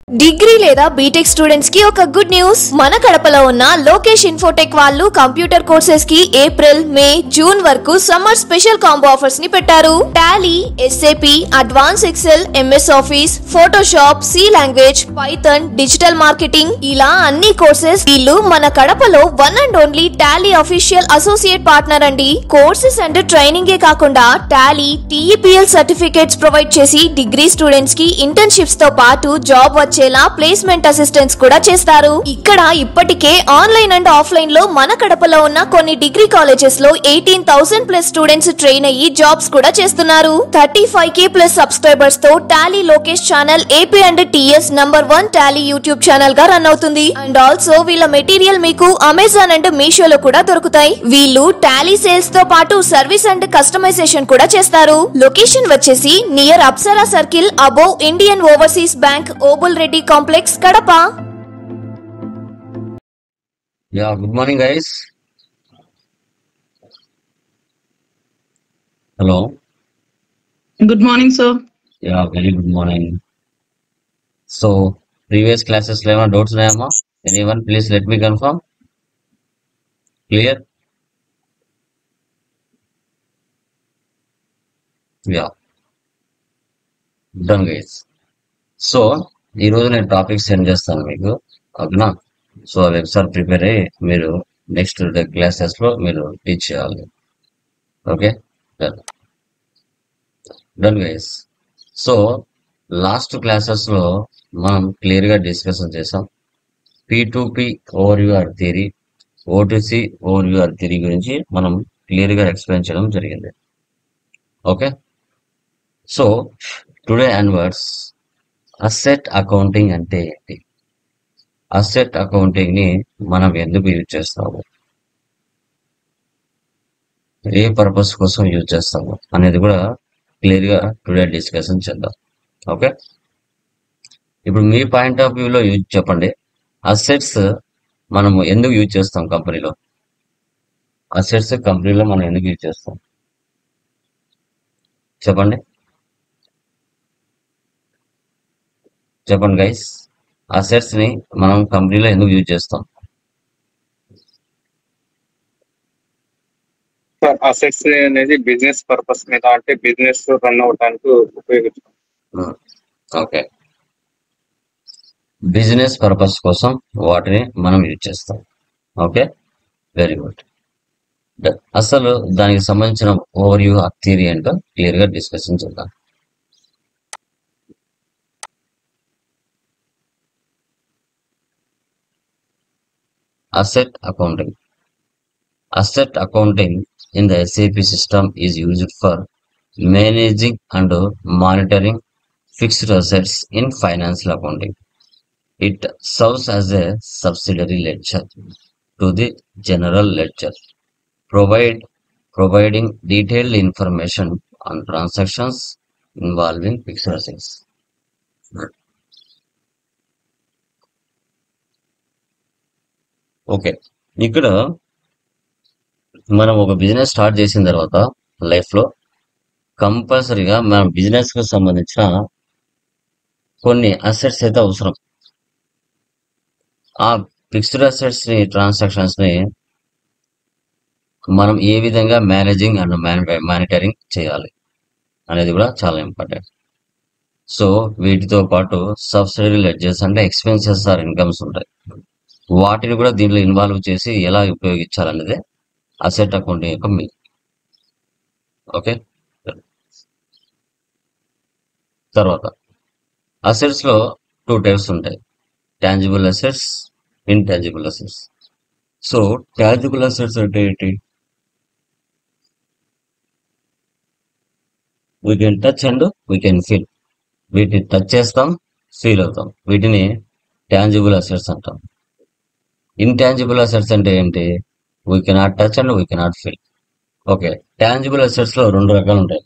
Degree లేదా BTech students కి ఒక గుడ్ న్యూస్. మన కడపలో ఉన్న లోకేష్ ఇన్ఫోటెక్ వాళ్ళు కంప్యూటర్ కోర్సెస్ కి ఏప్రిల్, మే, జూన్ వరకు సమ్మర్ స్పెషల్ కాంబో ఆఫర్స్ ని పెట్టారు. Tally, SAP, advance Excel, MS Office, Photoshop, C language, Python, digital marketing ఇలా అన్ని కోర్సెస్ వీళ్ళు మన కడపలో one and only Tally official associate partner అండి. కోర్సెస్ అండ్ ట్రైనింగ్ ఏ కాకుండా టాలీ, టీఈపీఎల్ సర్టిఫికేట్స్ ప్రొవైడ్ చేసి డిగ్రీ స్టూడెంట్స్ కి ఇంటర్న్షిప్స్ తో పాటు జాబ్ వచ్చేలా ప్లేస్మెంట్ అసిస్టెన్స్ కూడా చేస్తారు. ఇక్కడ ఇప్పటికే ఆన్లైన్ అండ్ ఆఫ్లైన్ లో మన కడపలో ఉన్న కొన్ని డిగ్రీ కాలేజెస్ లో 18,000+ స్టూడెంట్స్ ట్రైన్ అయ్యి జాబ్స్ కూడా చేస్తున్నారు. 35K+ సబ్స్క్రైబర్స్ తో Tally Lokesh channel AP and TS #1 Tally YouTube channel గా రన్ అవుతుంది. అండ్ ఆల్సో వీళ్ళ మెటీరియల్ మీకు అమెజాన్ అండ్ మీషోలో కూడా దొరుకుతాయి. వీళ్ళు టాలీ సేల్స్ తో పాటు సర్వీస్ అండ్ కస్టమైజేషన్ కూడా చేస్తారు. లొకేషన్ వచ్చేసి near Apsara circle above Indian overseas bank, Obul Reddy complex, Kadapa. Good morning, guys. Hello. Good morning, sir. Very good morning. So, previous classes level doubts nayama? Anyone, please let me confirm. Clear? Yeah. Done, guys. So ఈ రోజు నేను topic send చేస్తాను మీకు, ఓకేనా? So అవి ఒకసారి prepare అయ్యి మీరు నెక్స్ట్ క్లాసెస్ లో మీరు టీచ్ చేయాలి. Okay, done guys. So last classes లో మనం క్లియర్ గా డిస్కషన్ చేసాం. P2P ఓవర్వ్యూఆర్ థియరీ, ఓటీసీ ఓవర్వ్యూఆర్ థియరీ గురించి మనం క్లియర్ గా ఎక్స్ప్లెయిన్ చేయడం జరిగింది. Okay, so today onwards asset accounting అంటే ఏంటి, అసెట్ అకౌంటింగ్ ని మనం ఎందుకు యూజ్ చేస్తాము, ఏ పర్పస్ కోసం యూజ్ చేస్తాము అనేది కూడా క్లియర్ గా టుడే డిస్కషన్ చేద్దాం. ఓకే, ఇప్పుడు మీ పాయింట్ ఆఫ్ వ్యూలో యూజ్ చెప్పండి. అసెట్స్ మనము ఎందుకు యూజ్ చేస్తాం కంపెనీలో, అసెట్స్ కంపెనీలో మనం ఎందుకు యూజ్ చేస్తాం చెప్పండి. చెప్పండి గైస్, అసెట్స్ ని మనం కంపెనీలో ఎందుకు యూజ్ చేస్తాం? అసెట్స్ అనేది బిజినెస్ పర్పస్ మీద, అంటే బిజినెస్ రన్ అవడానికి ఉపయోగిస్తాం. ఓకే, బిజినెస్ పర్పస్ కోసం వాటిని మనం యూజ్ చేస్తాం. Okay, very good. అసలు దానికి సంబంధించిన ఓవర్వ్యూ థియరీ ఏంటో క్లియర్ గా డిస్కషన్ చేద్దాం. Asset accounting. Asset accounting in the SAP system is used for managing and monitoring fixed assets in financial accounting. It serves as a subsidiary ledger to the general ledger, providing detailed information on transactions involving fixed assets. Okay, ఇక్కడ మనం ఒక business start చేసిన తర్వాత life లో కంపల్సరీగా మన business కు సంబంధించిన కొన్ని అసెట్స్ అయితే అవసరం. ఆ ఫిక్స్డ్ అసెట్స్ ని, ట్రాన్సాక్షన్స్ ని మనం ఏ విధంగా మేనేజింగ్ అండ్ మానిటరింగ్ చేయాలి అనేది కూడా చాలా ఇంపార్టెంట్. సో వీటితో పాటు సబ్సిడరీ లెడ్జర్స్ అంటే ఎక్స్పెన్సెస్ ఆర్ ఇన్కమ్స్ ఉంటాయి, వాటిని కూడా దీంట్లో ఇన్వాల్వ్ చేసి ఎలా ఉపయోగించాలనేది అసెట్ అకౌంటింగ్ యొక్క మెయిన్. ఓకే, తర్వాత అసెట్స్ లో 2 టైప్స్ ఉంటాయి, tangible assets, intangible assets. So tangible assets అంటే ఏంటి? We can touch and we can feel. వీటిని టచ్ చేస్తాం, ఫీల్ అవుతాం, వీటిని టాంజిబుల్ అసెట్స్ అంటాం. ఇంటాంజిబుల్ అసెట్స్ అంటే ఏంటి? We cannot touch and we cannot feel. Okay, tangible assets లో 2 రకాలు ఉంటాయి,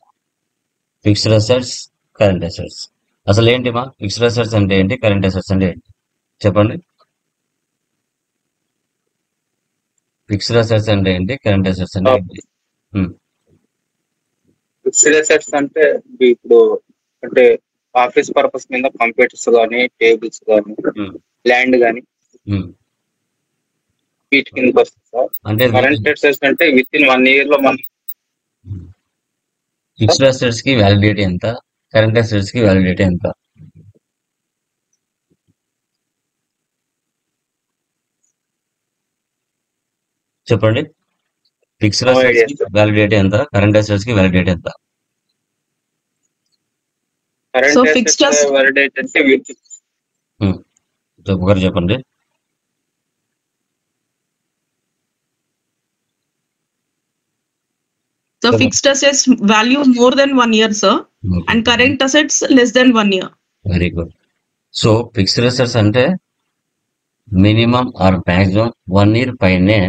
ఫిక్స్డ్ అసెట్స్, కరెంట్ అసెట్స్. అసలు ఏంటి మా ఫిక్స్డ్ అసెట్స్ అంటే ఏంటి, కరెంట్ అసెట్స్ అంటే ఏంటి చెప్పండి. ఫిక్స్డ్ అసెట్స్ అంటే ఏంటి, కరెంట్ అసెట్స్ అంటే ఏంటి? ఫిక్స్డ్ అసెట్స్ అంటే ఇప్పుడు అంటే ఆఫీస్ పర్పస్ మీద కంప్యూటర్స్ కానీ, టేబుల్స్ కానీ, ల్యాండ్ కానీ వీటి కిందకి వస్తుంది సార్. అంటే కరెంట్ అసెట్స్ అంటే విత్ ఇన్ 1 year లో మనం ఫిక్స్డ్ అసెట్స్ కి వ్యాలిడిటీ ఎంత, కరెంట్ అసెట్స్ కి వ్యాలిడిటీ ఎంత? చెప్పండి. ఫిక్స్డ్ No idea, అసెట్స్ కి వ్యాలిడిటీ ఎంత, కరెంట్ అసెట్స్ కి వ్యాలిడిటీ ఎంత? So current fixed assets as- validate అంటే విత్ ఒకరు చెప్పండి. So fixed assets value more than 1 year, sir, and current assets less than 1 year. Very good. So fixed assets అంటే minimum or maximum 1 year పైనే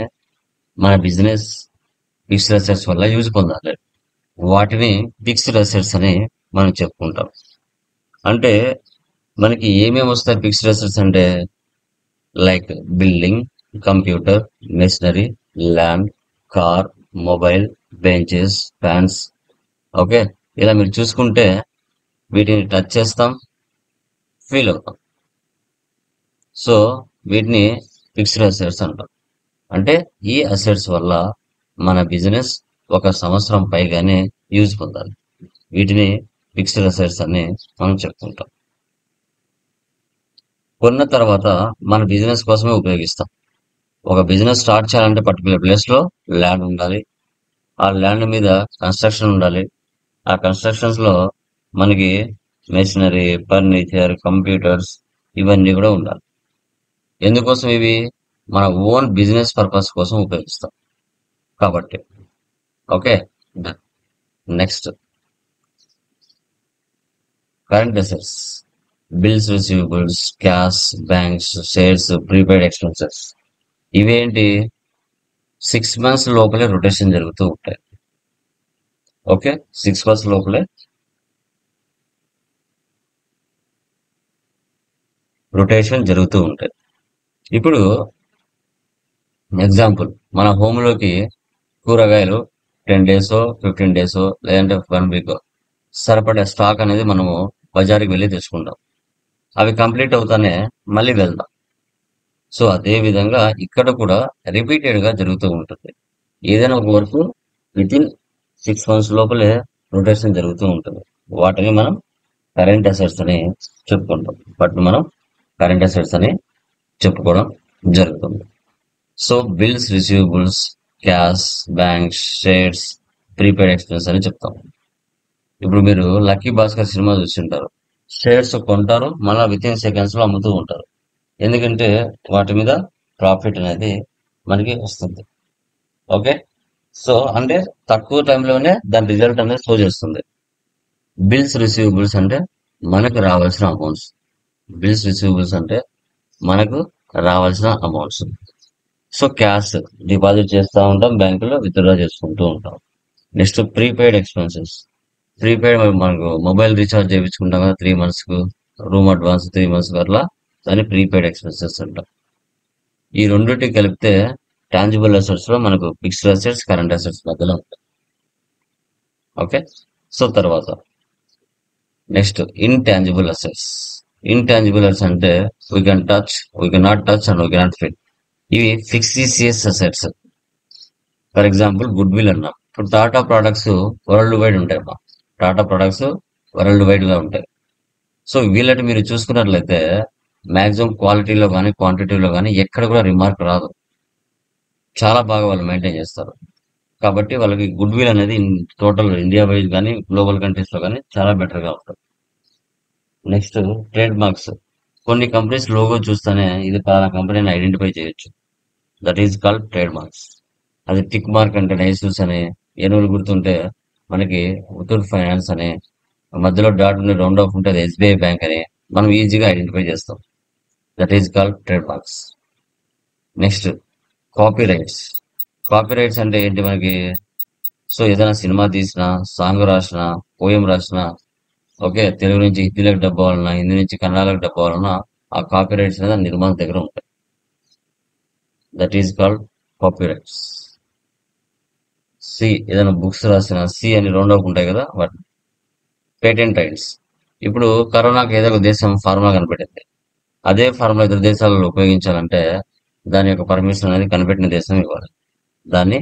మన business fixed assets వల్ల use పొందాలి. వాటిని fixed assets అని మనం చెప్పుకుంటాం. అంటే మనకి ఏమేమి వస్తాయి ఫిక్స్డ్ అసెట్స్ అంటే, like building, computer, machinery, land, car, mobile, benches, fans. Okay, ఇలా మీరు చూసుకుంటే వీటిని టచ్ చేస్తాం, ఫీల్ అవుతాం. సో వీటిని ఫిక్స్డ్ అసెట్స్ అంటాం. అంటే ఈ అసెట్స్ వల్ల మన బిజినెస్ 1 సంవత్సరం పైగానే యూజ్ పొందాలి. వీటిని ఫిక్స్డ్ అసెట్స్ అని మనం చెప్పుకుంటాం. కొన్న తర్వాత మన బిజినెస్ కోసమే ఉపయోగిస్తాం. ఒక బిజినెస్ స్టార్ట్ చేయాలంటే పర్టికులర్ ప్లేస్ లో ల్యాండ్ ఉండాలి. ఆ ల్యాండ్ మీద కన్స్ట్రక్షన్ ఉండాలి. ఆ కన్స్ట్రక్షన్స్ లో మనకి మెషినరీ, ఫర్నిచర్, కంప్యూటర్స్ ఇవన్నీ కూడా ఉండాలి. ఎందుకోసం ఇవి మన ఓన్ బిజినెస్ పర్పస్ కోసం ఉపయోగిస్తాం కాబట్టి. Okay, next current assets, bills, receivables, cash, banks, shares, prepaid expenses. ఇవేంటి 6 months లోపలే రొటేషన్ జరుగుతూ ఉంటాయి. ఓకే, 6 months లోపలే రొటేషన్ జరుగుతూ ఉంటాయి. ఇప్పుడు ఎగ్జాంపుల్, మన హోమ్లోకి కూరగాయలు 10 days 15 days లేదంటే 1 week సరిపడే స్టాక్ అనేది మనము బజార్కి వెళ్ళి తెచ్చుకుంటాం. అవి కంప్లీట్ అవుతానే మళ్ళీ వెళ్దాం. సో అదే విధంగా ఇక్కడ కూడా రిపీటెడ్ గా జరుగుతూ ఉంటుంది. ఏదైనా ఒక వర్క్ విత్ ఇన్ 6 months లోపలే రొటేషన్ జరుగుతూ ఉంటుంది. వాటిని మనం కరెంట్ అసెట్స్ అని చెప్పుకుంటాం. వాటిని మనం కరెంట్ అసెట్స్ అని చెప్పుకోవడం జరుగుతుంది. So bills, receivables, cash, banks, shares, prepaid expense అని చెప్తాం. ఇప్పుడు మీరు లక్కీ భాస్కర్ సినిమా చూస్తుంటారు. షేర్స్ కొంటారు, మళ్ళీ విత్ ఇన్ సెకండ్స్ లో అమ్ముతూ ఉంటారు. ఎందుకంటే వాటి మీద ప్రాఫిట్ అనేది మనకి వస్తుంది. ఓకే, సో అంటే తక్కువ టైంలోనే దాని రిజల్ట్ అనేది షో చేస్తుంది. బిల్స్, రిసీవబుల్స్ అంటే మనకు రావాల్సిన అమౌంట్స్. బిల్స్, రిసీవబుల్స్ అంటే మనకు రావాల్సిన అమౌంట్స్. సో క్యాష్ డిపాజిట్ చేస్తూ ఉంటాం, బ్యాంకులో విత్డ్రా చేసుకుంటూ ఉంటాం. Next prepaid expenses. ప్రీపెయిడ్ మనకు మొబైల్ రీఛార్జ్ చేయించుకుంటాం కదా 3 months కు, రూమ్ అడ్వాన్స్ 3 months అట్లా, దాన్ని ప్రీపెయిడ్ ఎక్స్పెన్సెస్ అంటాం. ఈ రెండింటి కలిపితే టాంజిబుల్ అసెట్స్ లో మనకు ఫిక్స్డ్ అసెట్స్, కరెంట్ అసెట్స్ మధ్యలో ఉంటాయి. ఓకే, సో తర్వాత next intangible assets. Intangible assets అంటే we can touch, we can not touch and we cannot feel. ఇవి fictitious assets. For example goodwill అన్నాం. ఇప్పుడు టాటా ప్రొడక్ట్స్ వరల్డ్ వైడ్ ఉంటాయి. Tata products world wide గా ఉంటాయి. సో వీళ్ళని మీరు చూసుకున్నట్లయితే మాక్సిమం క్వాలిటీలో కానీ క్వాంటిటీలో కానీ ఎక్కడ కూడా రిమార్క్ రాదు. చాలా బాగా వాళ్ళు మెయింటైన్ చేస్తారు. కాబట్టి వాళ్ళకి గుడ్ విల్ అనేది టోటల్ ఇండియా వైజ్ కానీ గ్లోబల్ కంట్రీస్ లో కానీ చాలా బెటర్ గా ఉంటుంది. Next trade marks. కొన్ని కంపెనీస్ లోగో చూస్తేనే ఇది పలానా కంపెనీని ఐడెంటిఫై చేయొచ్చు. That is called trade marks. అది టిక్ మార్క్ అంటే నైసూస్ అని, ఏనుగులు గుర్తుంటే మనకి ముతూట్ ఫైనాన్స్ అని, మధ్యలో డాట్ ఉండి రౌండ్ ఆఫ్ ఉంటే అది ఎస్బీఐ బ్యాంక్ అని మనం ఈజీగా ఐడెంటిఫై చేస్తాం. That is called trade marks. Next copy rights. Copy rights అంటే ఏంటి మనకి? సో ఏదైనా సినిమా తీసినా, సాంగ్ రాసినా, పోయం రాసినా, ఓకే, తెలుగు నుంచి హిందీలోకి డబ్బు అవ్వాలన్నా, హిందీ నుంచి కన్నడలోకి డబ్బు అవ్వాలన్నా ఆ కాపీ రైట్స్ అనేది నిర్మాణ దగ్గర ఉంటాయి. That is called copy rights. C ఏదైనా బుక్స్ రాసిన సి అని రౌండ్ ఆఫ్ ఉంటాయి కదా, వాటి పేటెంట్ రైట్స్. ఇప్పుడు కరోనాకి ఏదో ఒక దేశం ఫార్ములా కనిపెట్టింది. అదే ఫార్ములా ఇతర దేశాలలో ఉపయోగించాలంటే దాని యొక్క పర్మిషన్ అనేది కనిపెట్టిన దేశం ఇవ్వాలి. దాన్ని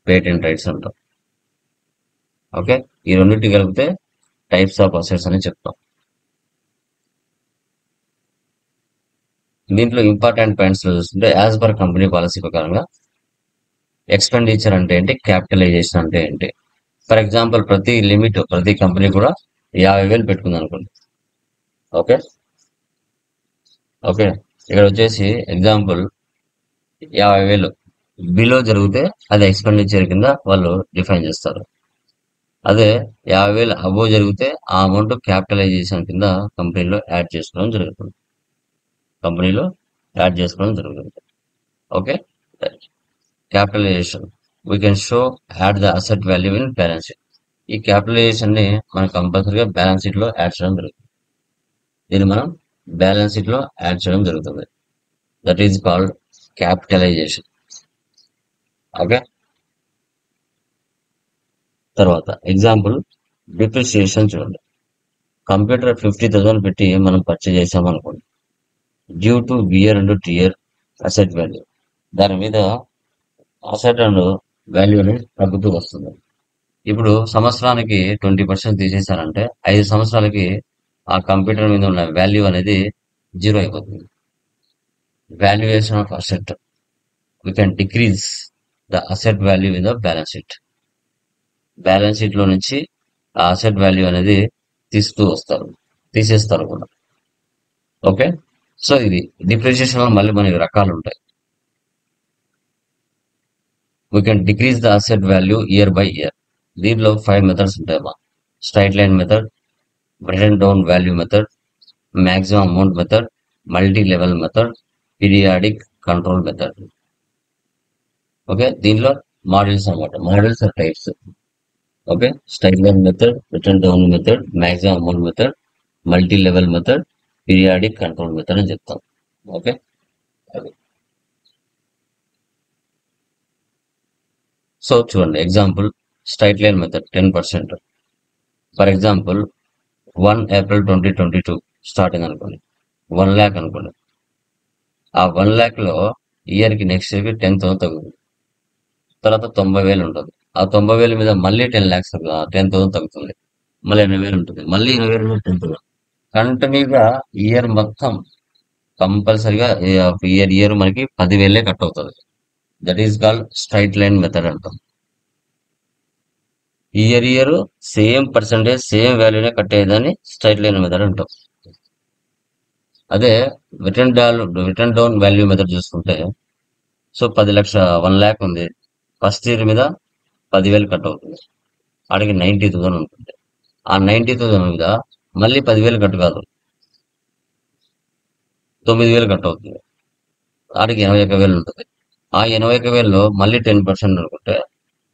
పేటెంట్ రైట్స్ అంటాం. ఓకే, ఈ రెండింటి కలిపితే టైప్స్ ఆఫ్ అసెట్స్ అని చెప్తాం. దీంట్లో ఇంపార్టెంట్ పాయింట్స్ చూస్తుంటే యాజ్ పర్ కంపెనీ పాలసీ ప్రకారంగా ఎక్స్పెండిచర్ అంటే ఏంటి, క్యాపిటలైజేషన్ అంటే ఏంటి. ఫర్ ఎగ్జాంపుల్ ప్రతి కంపెనీ కూడా 50,000 పెట్టుకుంది అనుకోండి. ఓకే ఓకే ఇక్కడ వచ్చేసి ఎగ్జాంపుల్ 50,000 బిలో జరిగితే అది ఎక్స్పెండిచర్ కింద వాళ్ళు డిఫైన్ చేస్తారు. అదే 50,000 అబోవ్ జరిగితే ఆ అమౌంట్ క్యాపిటలైజేషన్ కింద కంపెనీలో యాడ్ చేసుకోవడం జరుగుతుంది. Okay, capitalisation we can show add the asset value in balance sheet. ఈ క్యాపిటలైజేషన్ ని మనం కంపల్సరీగా బ్యాలెన్స్ షీట్ లో యాడ్ చేయడం జరుగుతుంది. దీన్ని మనం బ్యాలెన్స్ షీట్ లో యాడ్ చేయడం జరుగుతుంది. That is called capitalisation. Okay, తర్వాత ఎగ్జాంపుల్ డిప్రిసియేషన్ చూడండి. కంప్యూటర్ 50,000 పెట్టి మనం పర్చేజ్ చేసాం అనుకోండి. Due to wear and tear asset value, దాని మీద అసెట్ అండ్ వాల్యూ అనేది తగ్గుతూ వస్తుంది. ఇప్పుడు సంవత్సరానికి 20% తీసేశారంటే 5 సంవత్సరాలకి ఆ కంప్యూటర్ మీద ఉన్న వాల్యూ అనేది 0 అయిపోతుంది. Valuation of asset, we can decrease the asset value in the balance sheet. Balance sheet లో నుంచి ఆ అసెట్ వాల్యూ అనేది తీసేస్తారు కూడా. ఓకే, సో ఇది డిప్రిసియేషన్ లో మళ్ళీ మనకి రకాలు ఉంటాయి. We can decrease the asset value year by year. దీంట్లో 5 మెథడ్స్ ఉంటాయమ్మా. Straight line method, written down value method, maximum amount method, multi level method, periodic control method. Okay, దీనిలో మోడల్స్ అన్నమాట. Models or types. Okay, straight line method, written down method, maximum amount method, multi level method, periodic control method అని చెప్తాం. Okay, so చూడండి example straight line method 10%. For example 1 April 2022 starting అనుకోండి, 1 lakh అనుకోండి. ఆ 1 lakh లో ఇయర్కి next ఇయర్కి 10,000 తగ్గుతుంది. తర్వాత 90,000 ఉంటుంది. ఆ 90,000 మీద మళ్ళీ 10,000 తగ్గుతుంది. మళ్ళీ 80,000 ఉంటుంది. మళ్ళీ 20,000 మీద 10,000. కంటిన్యూగా ఇయర్ మొత్తం కంపల్సరిగా ఇయర్ మనకి 10,000 కట్ అవుతుంది. That is called straight line method అంటాం. ఇయర్ సేమ్ పర్సెంటేజ్ సేమ్ వాల్యూనే కట్టేదాన్ని స్ట్రైట్ లైన్ మెథడ్ అంటాం. అదే రిటర్న్ డౌన్ వాల్యూ మెథడ్ చూసుకుంటే, సో 10 లక్షల 1 lakh ఉంది. ఫస్ట్ ఇయర్ మీద 10,000 కట్ అవుతుంది. ఆడికి 90,000 ఉంటుంది. ఆ 90,000 మీద మళ్ళీ 10,000 కట్ కాదు, 9,000 కట్ అవుతుంది. ఆడికి 81,000 ఉంటుంది. ఆ 81,000లో మళ్ళీ 10% అనుకుంటే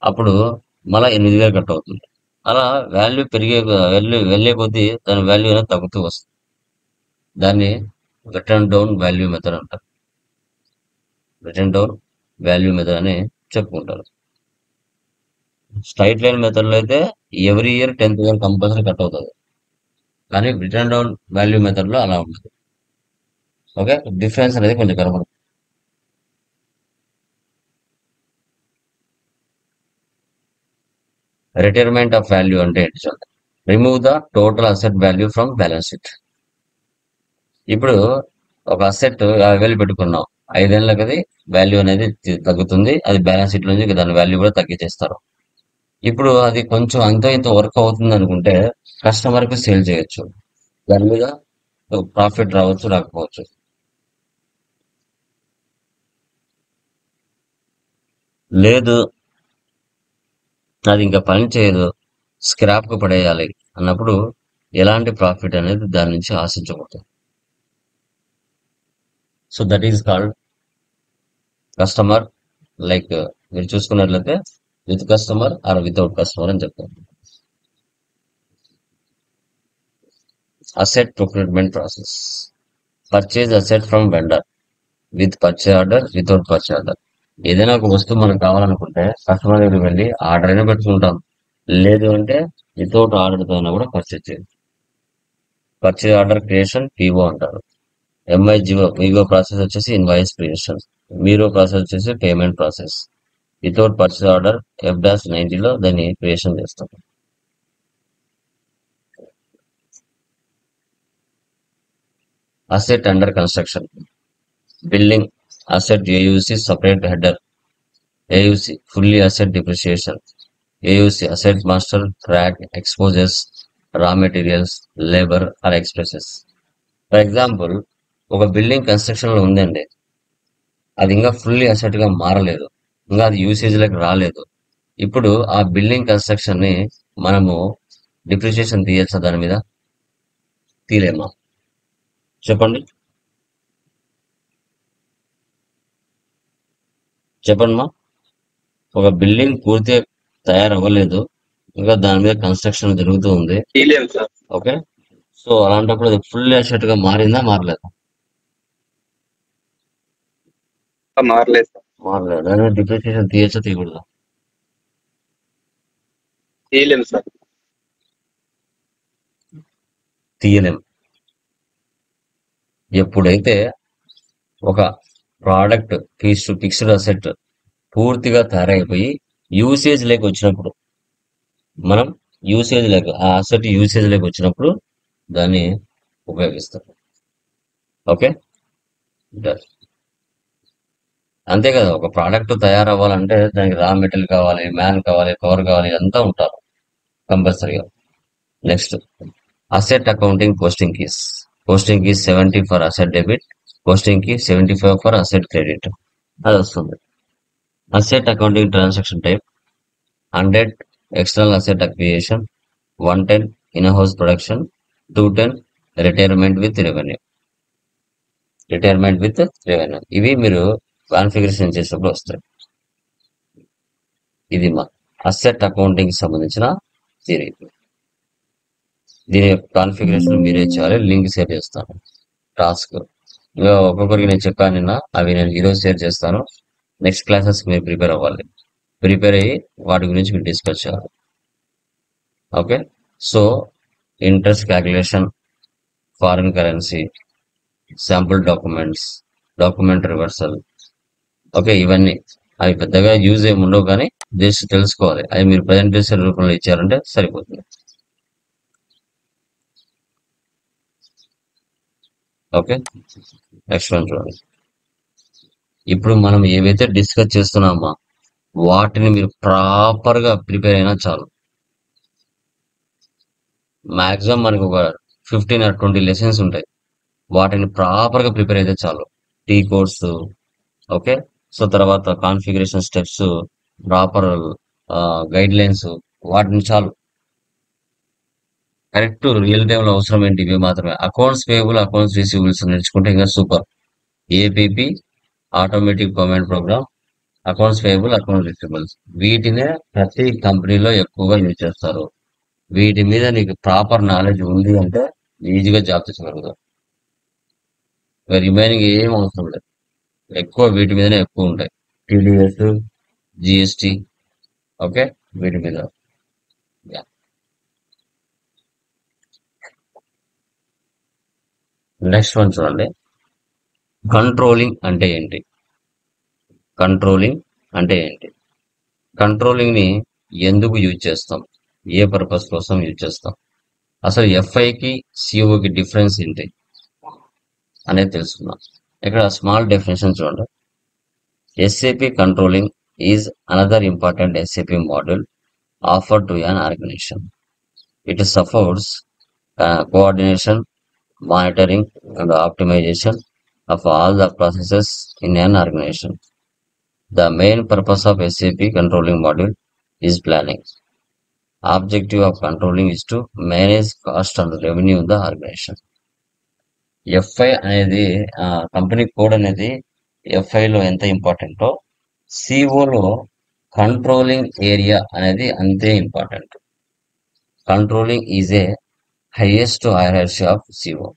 అప్పుడు మళ్ళీ 8,000 కట్ అవుతుంది. అలా వాల్యూ వెళ్ళే కొద్దీ దాని వాల్యూ అనేది తగ్గుతూ వస్తుంది. దాన్ని రిటర్న్ డౌన్ వాల్యూ మెథడ్ అంటారు. రిటర్న్ డౌన్ వాల్యూ మెథడ్ అని చెప్పుకుంటారు. స్ట్రైట్ లైన్ మెథడ్ లో అయితే ఎవ్రీ ఇయర్ 10,000 కంపల్సరీ కట్ అవుతుంది. కానీ రిటర్న్ డౌన్ వాల్యూ మెథడ్ లో అలా ఉంటుంది. ఓకే, డిఫరెన్స్ అనేది కొంచెం కనబడుతుంది. రిటైర్మెంట్ ఆఫ్ వాల్యూ అంటే ఏంటి చూడండి. Remove the total asset value from balance sheet. ఇప్పుడు ఒక అసెట్ 50,000 పెట్టుకున్నాం, 5 ఏళ్ళకి అది వాల్యూ అనేది తగ్గుతుంది. అది బ్యాలెన్స్ షీట్ నుంచి దాని వాల్యూ కూడా తగ్గించేస్తారు. ఇప్పుడు అది కొంచెం అంతో ఇంత వర్క్ అవుతుంది అనుకుంటే కస్టమర్ కి సేల్ చేయొచ్చు. దాని మీద ప్రాఫిట్ రావచ్చు, రాకపోవచ్చు. లేదు అది ఇంకా పని చేయదు, స్క్రాప్ కు పడేయాలి అన్నప్పుడు ఎలాంటి ప్రాఫిట్ అనేది దాని నుంచి ఆశించకూడదు. So that is called customer, like మీరు చూసుకున్నట్లయితే with customer or without customer అని చెప్తారు. Asset procurement process. Purchase asset from vendor with purchase order, without purchase order. ఏదైనా ఒక వస్తువు మనకు కావాలనుకుంటే కస్టమర్ దగ్గరికి వెళ్ళి ఆర్డర్ అయినా పెట్టుకుంటాం, లేదు అంటే వితౌట్ ఆర్డర్ తో అయినా కూడా పర్చేజ్ చేయాలి. పర్చేజ్ ఆర్డర్ క్రియేషన్ పిఓ అంటారు. MIGO ప్రాసెస్ వచ్చేసి ఇన్వాయిస్ క్రియేషన్. మీరో ప్రాసెస్ వచ్చేసి payment process. Without purchase order F-90లో దాన్ని క్రియేషన్ చేస్తాం. Asset under construction. Building asset AUC separate header. AUC fully asset depreciation. AUC asset master track exposes raw materials, labor or expenses. For example ఒక building construction లో ఉందండి, అది ఇంకా fully asset గా మారలేదు, ఇంకా అది యూసేజ్ లోకి రాలేదు. ఇప్పుడు ఆ బిల్డింగ్ కన్స్ట్రక్షన్ ని మనము డిప్రిసియేషన్ తీయచ్చా? దాని మీద తీలేమా? చెప్పండి మా. ఒక బిల్డింగ్ పూర్తిగా తయారవ్వలేదు, ఇంకా దాని మీద కన్స్ట్రక్షన్ జరుగుతూ ఉంది. తీయలేము సార్. ఓకే, సో అలాంటప్పుడు అది ఫుల్ అసెట్ గా మారిందా మారలేదా? మారలేదు సార్. మారలేదు. దాని మీద డిప్రిసియేషన్ తీయచ్చా తీయకూడదా? తీయలేము సార్. తీయలేం. ఎప్పుడైతే ఒక ప్రోడక్ట్ ఫిక్స్డ్ అసెట్ పూర్తిగా తయారైపోయి యూసేజ్ లేక వచ్చినప్పుడు, మనం యూసేజ్ లేక ఆ అసెట్ యూసేజ్ లేక వచ్చినప్పుడు దాన్ని ఉపయోగిస్తాం. ఓకే, అంతే కదా. ఒక ప్రోడక్ట్ తయారవ్వాలంటే దానికి రా మెటీరియల్ కావాలి, మ్యాన్ కావాలి, పవర్ కావాలి, అంతా ఉంటారు కంపల్సరీగా. Next asset accounting posting keys. Posting keys 70 for asset debit, posting key 75 for asset credit. అది వస్తుంది. Asset accounting transaction type 100 external asset acquisition, 110 in house production, 210 retirement with revenue. ఇవి మీరు కాన్ఫిగరేషన్ చేసినప్పుడు వస్తాయి. ఇది మా అసెట్ అకౌంటింగ్ సంబంధించిన థియరీ. దీని కాన్ఫిగరేషన్ మీరే చేయాలి. లింక్ షేర్ చేస్తాను. టాస్క్ ఇంకా ఒక్కొక్కరికి నేను చెప్పాను నిన్న, అవి నేను ఈరోజు షేర్ చేస్తాను. నెక్స్ట్ క్లాసెస్ మీరు ప్రిపేర్ అవ్వాలి. ప్రిపేర్ అయ్యి వాటి గురించి మీరు డిస్కస్ చేయాలి. Okay, so interest calculation, foreign currency, sample documents, document reversal. Okay, ఇవన్నీ అవి పెద్దగా యూజ్ ఏమి ఉండవు, కానీ జస్ట్ తెలుసుకోవాలి. అవి మీరు ప్రజెంటేషన్ రూపంలో ఇచ్చారంటే సరిపోతుంది. ఓకే, నెక్స్ట్ వన్ చూడండి. ఇప్పుడు మనం ఏవైతే డిస్కస్ చేస్తున్నామో వాటిని మీరు ప్రాపర్ గా ప్రిపేర్ అయినా చాలు. మాక్సిమం మనకు ఒక 15 or 20 లెసన్స్ ఉంటాయి. వాటిని ప్రాపర్ గా ప్రిపేర్ అయితే చాలు. టీ కోర్సు, ఓకే, సో తర్వాత configuration steps, proper guide lines, వాటిని చాలు. కరెక్ట్ రియల్ టైమ్ లో అవసరం ఏంటి? ఇవి మాత్రమే. అకౌంట్స్ పేయబుల్, అకౌంట్స్ రిసీవబుల్స్ నేర్చుకుంటే ఇంకా super. APP automatic payment program, accounts payable, accounts receivables, వీటినే ప్రతి కంపెనీలో ఎక్కువగా యూజ్ చేస్తారు. వీటి మీద నీకు ప్రాపర్ నాలెడ్జ్ ఉంది అంటే ఈజీగా జాబ్ తెచ్చగలుగుతావు. రిమైనింగ్ ఏం అవసరం లేదు, ఎక్కువ వీటి మీదనే ఎక్కువ ఉంటాయి. TDS, GST, ఓకే, వీటి మీద. నెక్స్ట్ వన్ చూడండి. కంట్రోలింగ్ అంటే ఏంటి? కంట్రోలింగ్ ని ఎందుకు యూజ్ చేస్తాం? ఏ పర్పస్ కోసం యూజ్ చేస్తాం? అసలు FIకి COకి డిఫరెన్స్ ఏంటి అనేది తెలుసుకుందాం. ఇక్కడ స్మాల్ డెఫినేషన్ చూడండి. SAP controlling is another important SAP model offered to an organization. It supports coordination, monitoring and optimization of all the processes in an organization. The main purpose of SAP controlling module is planning. Objective of controlling is to manage cost and revenue in the organization. FI అనేది company code అనేది FI లో ఎంత ఇంపార్టెంటో CO లో controlling area అనేది అంతే important. Controlling is a highest hierarchy of CO.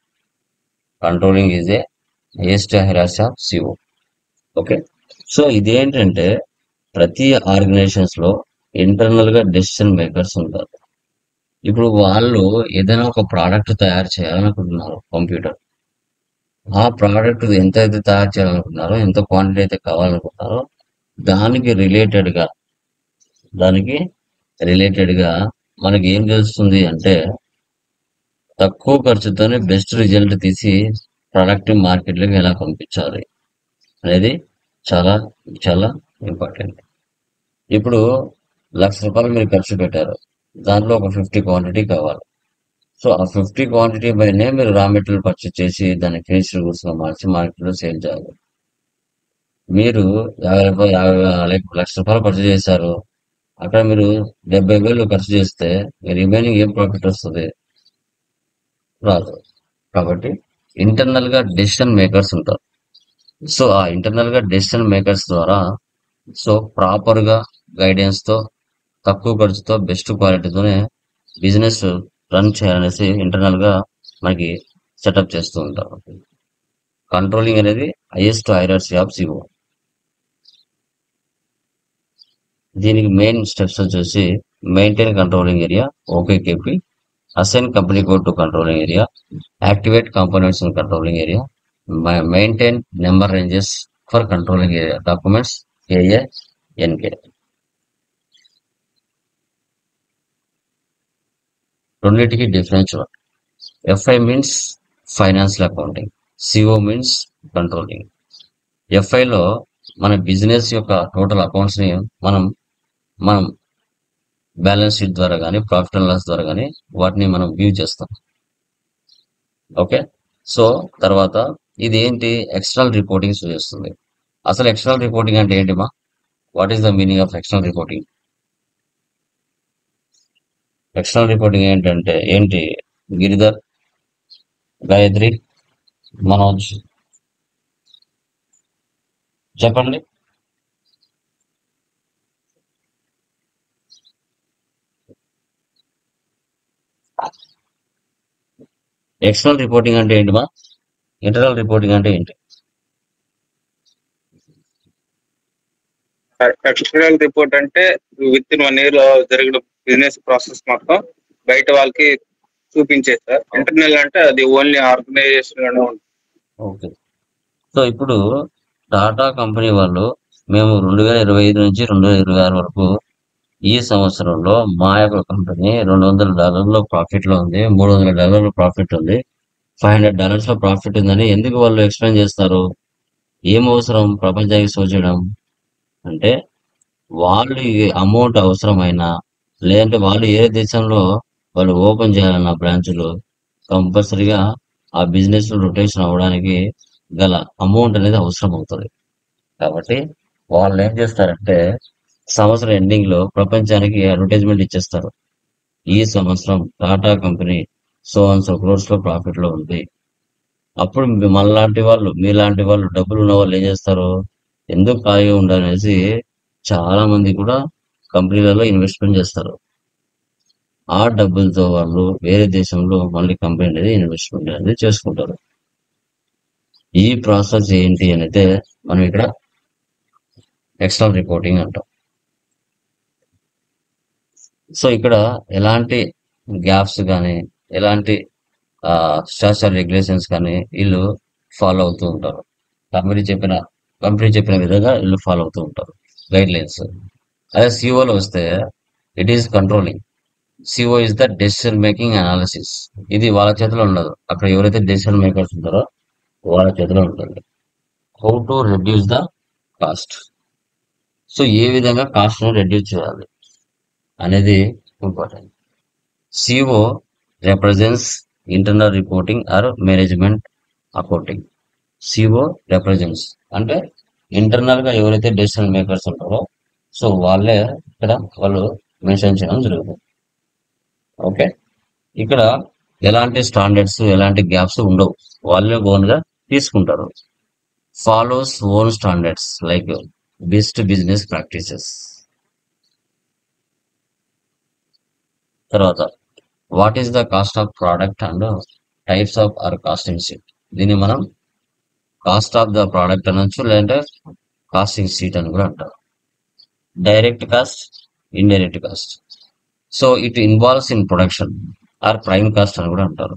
Okay, so ఇదేంటంటే ప్రతి ఆర్గనైజేషన్స్ లో ఇంటర్నల్ గా డెసిషన్ మేకర్స్ ఉంటారు. ఇప్పుడు వాళ్ళు ఏదైనా ఒక ప్రోడక్ట్ తయారు చేయాలనుకుంటున్నారు కంప్యూటర్. ఆ ప్రోడక్ట్ ఎంత అయితే తయారు చేయాలనుకుంటున్నారో, ఎంత క్వాంటిటీ అయితే కావాలనుకుంటున్నారో దానికి రిలేటెడ్గా దానికి రిలేటెడ్గా మనకి ఏం తెలుస్తుంది అంటే తక్కువ ఖర్చుతోనే బెస్ట్ రిజల్ట్ తీసి ప్రోడక్ట్ మార్కెట్లోకి ఎలా పంపించాలి అనేది చాలా చాలా ఇంపార్టెంట్. ఇప్పుడు ₹1,00,000 మీరు ఖర్చు పెట్టారు. దాంట్లో ఒక 50 క్వాంటిటీ కావాలి. సో ఆ 50 క్వాంటిటీ పైనే మీరు రా మెటీరియల్ పర్చేస్ చేసి దాన్ని ఫినిష్డ్ గూడ్స్ గా మార్చి మార్కెట్లో సేల్ చేయాలి. మీరు ₹50,00,000 ఖర్చు చేశారు. అక్కడ మీరు 70,000 ఖర్చు చేస్తే రిమైనింగ్ ఏం ప్రాఫిట్ వస్తుంది? రాదు. కాబట్టి ఇంటర్నల్ గా డెసిషన్ మేకర్స్ ఉంటారు. సో ఆ ఇంటర్నల్ గా డెసిషన్ మేకర్స్ ద్వారా సో ప్రాపర్ గా గైడెన్స్ తో తక్కువ ఖర్చుతో బెస్ట్ క్వాలిటీతోనే బిజినెస్ రన్ చేయాలనేసి ఇంటర్నల్ గా మనకి సెటప్ చేస్తూ ఉంటారు. కంట్రోలింగ్ అనేది హైయెస్ట్ హైరార్సీ ఆఫ్ సిఓ. దీనికి మెయిన్ స్టెప్స్ వచ్చేసి maintain controlling area, OKKP, assign company code to controlling area, activate components in controlling area, maintain number ranges for controlling area documents ఏఏ ఎన్కే. రెండింటికి difference. FI means financial accounting, CO means controlling. ఎఫ్ఐలో మన business యొక్క total accounts ని మనం మనం balance sheet ద్వారా కానీ ప్రాఫిట్ అండ్ లాస్ ద్వారా కానీ వాటిని మనం వ్యూ చేస్తాం. ఓకే. సో తర్వాత ఇది ఏంటి, ఎక్స్టర్నల్ రిపోర్టింగ్ చేస్తుంది. అసలు ఎక్స్టర్నల్ రిపోర్టింగ్ అంటే ఏంటిమా? What is the meaning of external reporting? External reporting ఏంటంటే ఏంటి? గిరిధర్, గాయత్రి, మనోజ్ చెప్పండి. ఎక్స్టర్నల్ రిపోర్టింగ్ అంటే ఏంటిమా? ఇంటర్నల్ రిపోర్టింగ్ అంటే ఏంటి? ఎక్స్టర్నల్ రిపోర్ట్ అంటే విత్ ఇన్ 1 year లో జరిగిన బిజినెస్ ప్రాసెస్ మొత్తం బయట వాళ్ళకి చూపించేది సార్. ఇంటర్నల్ అంటే అది ఓన్లీ ఆర్గనైజేషన్ లోనే ఉంటుంది. ఓకే. సో ఇప్పుడు టాటా కంపెనీ వాళ్ళు మేము 2025 నుంచి 2026 వరకు ఈ సంవత్సరంలో మా యొక్క కంపెనీ $200 ప్రాఫిట్ లో ఉంది, $300 ప్రాఫిట్ ఉంది, $500 లో ప్రాఫిట్ ఉందని ఎందుకు వాళ్ళు ఎక్స్ప్లెయిన్ చేస్తారు? ఏం అవసరం ప్రపంచానికి షో చేయడం అంటే వాళ్ళు అమౌంట్ అవసరమైనా లేదంటే వాళ్ళు ఏ దేశంలో వాళ్ళు ఓపెన్ చేయాలన్న బ్రాంచ్లు కంపల్సరీగా ఆ బిజినెస్ రొటేషన్ అవ్వడానికి గల అమౌంట్ అనేది అవసరం అవుతుంది. కాబట్టి వాళ్ళు ఏం చేస్తారంటే సంవత్సరం ఎండింగ్ లో ప్రపంచానికి అడ్వర్టైజ్మెంట్ ఇచ్చేస్తారు. ఈ సంవత్సరం Tata company so and so crores లో ప్రాఫిట్ లో ఉంది. అప్పుడు మనలాంటి వాళ్ళు మీలాంటి వాళ్ళు డబ్బులు ఉన్న వాళ్ళు ఏం చేస్తారు? ఎందుకు ఖాళీగా ఉండాలనేసి చాలా మంది కూడా కంపెనీలలో ఇన్వెస్ట్మెంట్ చేస్తారు. ఆ డబ్బులతో వాళ్ళు వేరే దేశంలో మళ్ళీ కంపెనీ అనేది ఇన్వెస్ట్మెంట్ అనేది చేసుకుంటారు. ఈ ప్రాసెస్ ఏంటి అనేది మనం ఇక్కడ ఎక్స్టర్నల్ రిపోర్టింగ్ అంటాం. సో ఇక్కడ ఎలాంటి గ్యాప్స్ కానీ ఎలాంటి స్టాచ్యూటరీ రెగ్యులేషన్స్ కానీ వీళ్ళు ఫాలో అవుతూ ఉంటారు. కంపెనీ చెప్పిన విధంగా వీళ్ళు ఫాలో అవుతూ ఉంటారు గైడ్ లైన్స్. అదే సిఓలో వస్తే it is controlling. CO is the decision making analysis. ఇది వాళ్ళ చేతిలో ఉండదు. అక్కడ ఎవరైతే డెసిషన్ మేకర్స్ ఉంటారో వాళ్ళ చేతిలో ఉంటుంది. How to reduce the cost. So ఏ విధంగా కాస్ట్ ను రెడ్యూస్ చేయాలి అనేది important. CO represents internal reporting or management accounting. CO represents అంటే ఇంటర్నల్ గా ఎవరైతే డెసిషన్ మేకర్స్ ఉంటారో సో వాళ్ళే ఇక్కడ వాళ్ళు మెన్షన్ చేయడం జరుగుతుంది. ఓకే. ఇక్కడ ఎలాంటి స్టాండర్డ్స్ ఎలాంటి గ్యాప్స్ ఉండవు, వాళ్ళే ఓన్ గా తీసుకుంటారు. Follows own standards like best business practices. తర్వాత what is the cost of product and types of or costing sheet. దీన్ని మనం కాస్ట్ ఆఫ్ ద ప్రోడక్ట్ అనొచ్చు, లేదంటే కాస్టింగ్ షీట్ అని కూడా అంటారు. Direct cost, indirect cost. So it involves in production or prime cost అని కూడా అంటారు.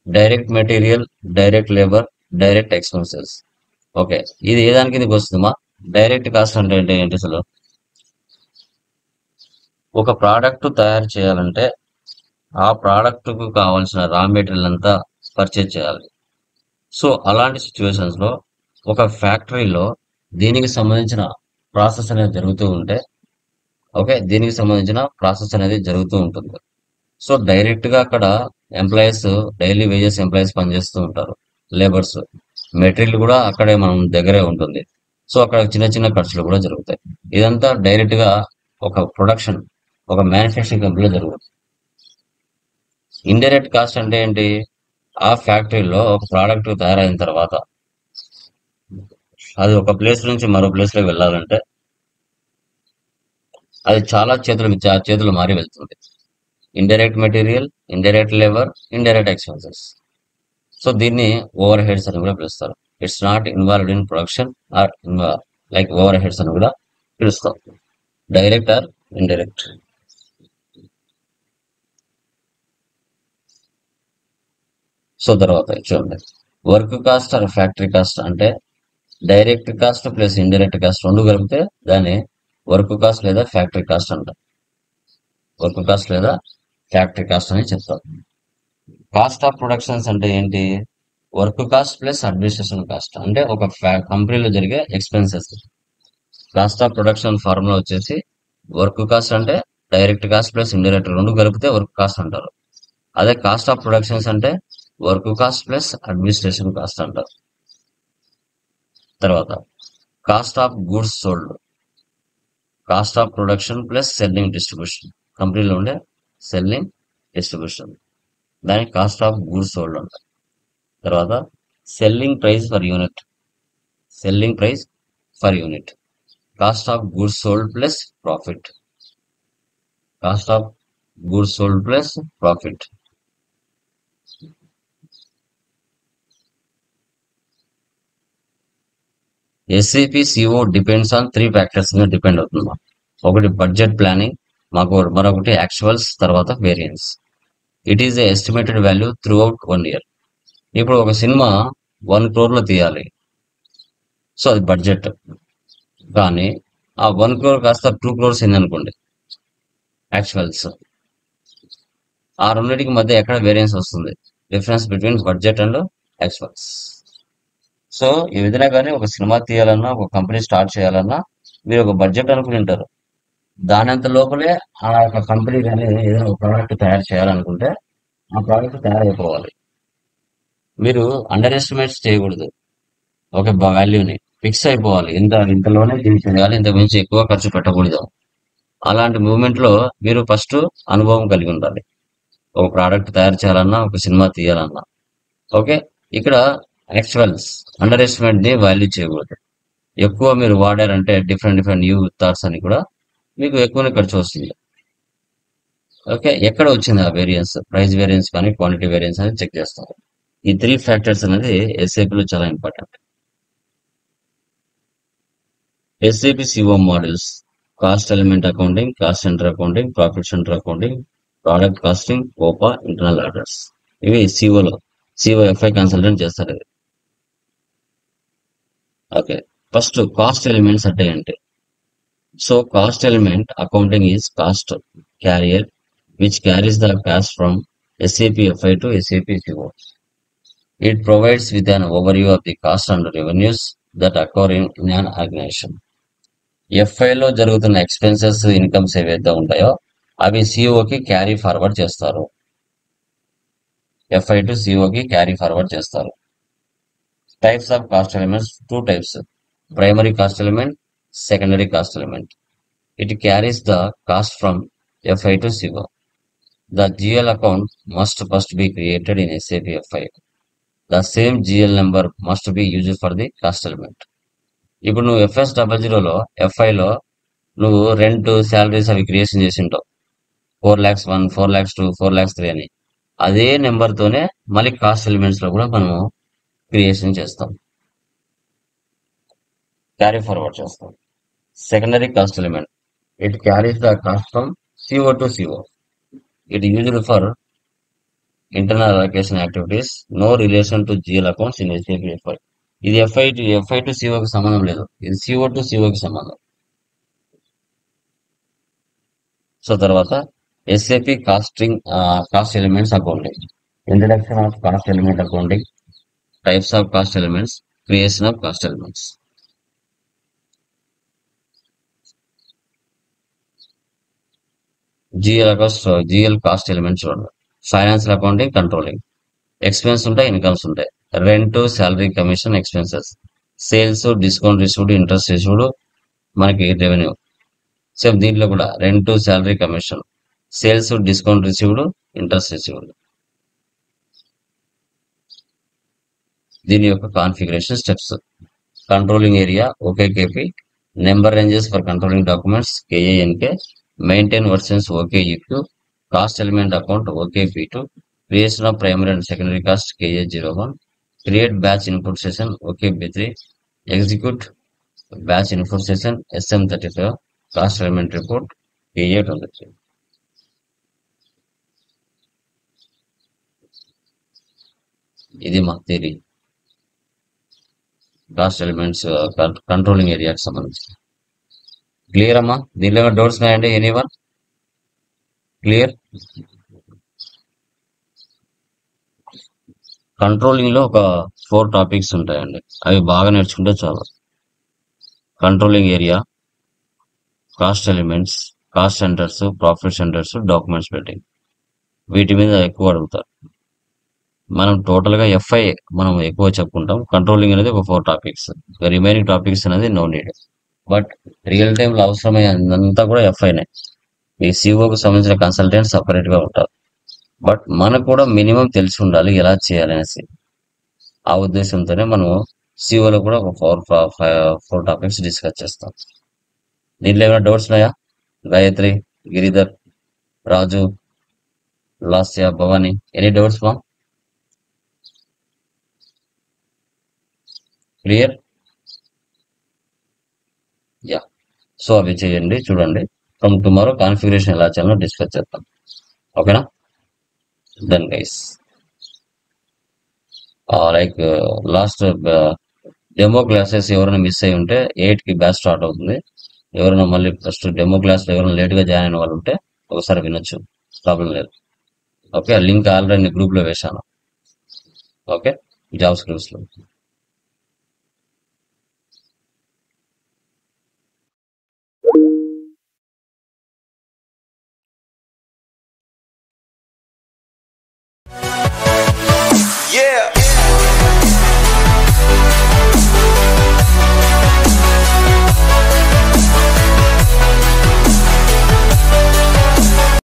Direct material, direct labour, direct expenses. Okay, ఇది ఏ దానికి కిందకి వస్తుందమ్మా? డైరెక్ట్ కాస్ట్ అంటే ఏంటి అసలు? ఒక ప్రోడక్ట్ తయారు చేయాలంటే ఆ ప్రోడక్ట్ కు కావాల్సిన రా మెటీరియల్ అంతా పర్చేజ్ చేయాలి. సో అలాంటి సిచ్యువేషన్స్ లో ఒక ఫ్యాక్టరీలో దీనికి సంబంధించిన ప్రాసెస్ అనేది జరుగుతూ ఉంటే, ఓకే, దీనికి సంబంధించిన ప్రాసెస్ అనేది జరుగుతూ ఉంటుంది. సో డైరెక్ట్ గా అక్కడ ఎంప్లాయీస్, డైలీ వేజెస్ ఎంప్లాయీస్ పనిచేస్తూ ఉంటారు, లేబర్స్, మెటీరియల్ కూడా అక్కడే మనం దగ్గరే ఉంటుంది. సో అక్కడ చిన్న చిన్న ఖర్చులు కూడా జరుగుతాయి. ఇదంతా డైరెక్ట్ గా ఒక ప్రొడక్షన్, ఒక మ్యానుఫ్యాక్చరింగ్ కంపెనీలో జరుగుతుంది. ఇండైరెక్ట్ కాస్ట్ అంటే ఏంటి? ఆ ఫ్యాక్టరీలో ఒక ప్రోడక్ట్ తయారైన తర్వాత అది ఒక ప్లేస్ నుంచి మరో ప్లేస్ లో వెళ్ళాలంటే అది చాలా చేతులు మారి వెళ్తుంది. Indirect material, indirect labour, indirect expenses. So దీన్ని ఓవర్ హెడ్స్ అని కూడా పిలుస్తారు. It's not involved in production or like overheads అని కూడా పిలుస్తాం. Direct or indirect. సో తర్వాత చూడండి, work cost or factory cost అంటే direct cost plus indirect cost రెండు కలిపితే దాన్ని వర్క్ కాస్ట్ లేదా ఫ్యాక్టరీ కాస్ట్ అంటారు. వర్క్ కాస్ట్ లేదా ఫ్యాక్టరీ కాస్ట్ అని చెప్తారు. కాస్ట్ ఆఫ్ ప్రొడక్షన్స్ అంటే ఏంటి? Work cost plus administration cost అంటే ఒక కంపెనీలో జరిగే expenses. Cost of production formula వచ్చేసి వర్క్ కాస్ట్ అంటే డైరెక్ట్ కాస్ట్ ప్లస్ ఇండైరెక్ట్ రెండు కలిపితే వర్క్ కాస్ట్ అంటారు. అదే కాస్ట్ ఆఫ్ ప్రొడక్షన్స్ అంటే work cost plus administration cost అంటారు. తర్వాత cost of goods sold, cost of production plus selling distribution. కంపెనీలో ఉండే సెల్లింగ్ డిస్ట్రిబ్యూషన్, దాని కాస్ట్ ఆఫ్ గూడ్స్ సోల్డ్ అంటారు. తర్వాత selling price for unit, selling price for unit, cost of goods sold plus profit, cost of goods sold plus profit. SAP CO depends on 3 factors మీద depend అవుతుంది. ఒకటి budget planning, మరొకటి actuals, తర్వాత variance. It is estimated value throughout 1 year. ఇప్పుడు ఒక cinema 1 crore లో తీయాలి, so అది బడ్జెట్. కానీ ఆ 1 crore కాస్త 2 crores అయిందనుకోండి, యాక్చువల్స్. ఆ రెండింటికి మధ్య ఎక్కడ వేరియన్స్ వస్తుంది? Difference between budget and actuals. So ఈ విధంగా కానీ ఒక సినిమా తీయాలన్నా, ఒక కంపెనీ స్టార్ట్ చేయాలన్నా మీరు ఒక బడ్జెట్ అనుకుని ఉంటారు. దాని అంత లోపలే ఆ యొక్క కంపెనీ కానీ ఏదైనా ఒక ప్రోడక్ట్ తయారు చేయాలనుకుంటే ఆ ప్రోడక్ట్ తయారైపోవాలి. మీరు అండర్ ఎస్టిమేట్స్ చేయకూడదు. ఒక వాల్యూని ఫిక్స్ అయిపోవాలి, ఇంతలోనే దీన్ని చేయాలి, ఇంత మించి ఎక్కువ ఖర్చు పెట్టకూడదు. అలాంటి మూవ్మెంట్ లో మీరు ఫస్ట్ అనుభవం కలిగి ఉండాలి. ఒక ప్రోడక్ట్ తయారు చేయాలన్నా, ఒక సినిమా తీయాలన్నా. ఓకే, ఇక్కడ యాక్చువల్స్, అండర్ ఎస్టిమేట్ ని వాల్యూ చేయకూడదు. ఎక్కువ మీరు వాడారంటే డిఫరెంట్ న్యూ థాట్స్ అని కూడా మీకు ఎక్కువనే ఖర్చు వస్తుంది. ఓకే, ఎక్కడ వచ్చింది ఆ వేరియన్స్? ప్రైస్ వేరియన్స్ కానీ క్వాంటిటీ వేరియన్స్ అని చెక్ చేస్తారు. ఈ 3 ఫ్యాక్టర్స్ అనేది ఎస్ఏపీలో చాలా important. SAP CO models: cost element accounting, cost centre accounting, profit centre accounting, product costing, COPA, internal orders. ఇవి సిఓ ఎఫ్ఐ కన్సల్టెంట్ చేస్తారు ఇది. ఓకే, ఫస్ట్ కాస్ట్ ఎలిమెంట్స్ అంటే ఏంటి? So cost element accounting is cost carrier which carries the cost from SAP FI to SAP CO. It provides with an overview of the cost and revenues that occur in an organization. FI లో జరుగుతున్న expenses, incomes ఏవైతే ఉంటాయో అవి సిఓకి carry forward చేస్తారు. FI to సిఓకి carry forward చేస్తారు. Types of cost elements: 2 types. Primary cost element, secondary cost element. It carries the cost from FI to CO. The GL account must first be created in SAP FI. The same GL number must be used for the cost element. ఇప్పుడు నువ్వు FS00లో FIలో నువ్వు rent, salaries అవి creation చేసి ఉంటావు. 4,01,00,000, 4,02,00,000, 4,03,00,000 అని. అదే number తోనే మళ్ళీ కాస్ట్ ఎలిమెంట్స్ లో కూడా మనము క్రియేషన్ చేస్తాం, క్యారీ ఫార్వర్డ్ చేస్తాం. Secondary cost element: it carries the cost from CO to CO. It used for internal allocation activities, no relation to GL accounts in SAP FI. ఇది FI to CO కి సంబంధం లేదు, ఇది CO to CO కి సంబంధం. So తర్వాత SAP cost elements accounting, introduction of cost element accounting, types of cost elements, creation of cost elements. GL cost elements చూడండి. Financial accounting, controlling. Expense ఉంటాయి, incomes ఉంటాయి. Rent, salary, commission, expenses. Sales, discount received, interest received, మనకి revenue. Same దీంట్లో కూడా rent, salary, commission, sales, discount received, interest received. దీని యొక్క configuration steps. Controlling area OKKP, number ranges for controlling documents KANK, maintain versions OKUQ, cost element account OKP2, creation of primary and secondary cost KA01, create batch input session OKP3, execute batch input session SM35, cost element report KA23. ఇది మా theory cost elements controlling ఏరియాకి సంబంధించి. Clear అమ్మా? దీనిలో doubts ఉన్నాయండి? Anyone? Clear? Controlling లో ఒక 4 topics ఉంటాయండి, అవి బాగా నేర్చుకుంటే చాలు. Controlling area, cost elements, cost centres, profit centres, documents పెట్టింగ్, వీటి మీద ఎక్కువ అడుగుతారు. మనం టోటల్ గా FI మనం ఎక్కువ చెప్పుకుంటాం. కంట్రోలింగ్ అనేది ఒక 4 టాపిక్స్, రిమైనింగ్ టాపిక్స్ అనేది no need. But real time లో అవసరమైనంతా కూడా FIనే. ఈ COకు సంబంధించిన కన్సల్టెంట్ సపరేట్ గా ఉంటారు. బట్ మనకు కూడా మినిమం తెలిసి ఉండాలి ఎలా చేయాలనేసి. ఆ ఉద్దేశంతోనే మనం COలో కూడా ఒక 4 టాపిక్స్ డిస్కస్ చేస్తాం. దీంట్లో ఏమైనా డౌట్స్ ఉన్నాయా? గాయత్రి, గిరిధర్, రాజు, లాస్య, భవాని, ఎనీ డౌట్స్ మా? క్లియర్? యా. సో అవి చేయండి, చూడండి. ఫ్రమ్ టుమారో కాన్ఫిగరేషన్ ఎలా చేయాలో డిస్కస్ చేద్దాం. ఓకేనా? Done guys. Like last demo classes ఎవరైనా మిస్ అయి ఉంటే 8 కి బ్యాచ్ స్టార్ట్ అవుతుంది. ఎవరైనా మళ్ళీ ఫస్ట్ డెమో క్లాస్ లో ఎవరైనా లేట్ గా జాయిన్ అయిన వాళ్ళు ఉంటే ఒకసారి వినొచ్చు, ప్రాబ్లం లేదు. ఓకే, లింక్ ఆల్రెడీ గ్రూప్ లో వేశాను. ఓకే, జాబ్ స్క్రిప్ట్స్ లో.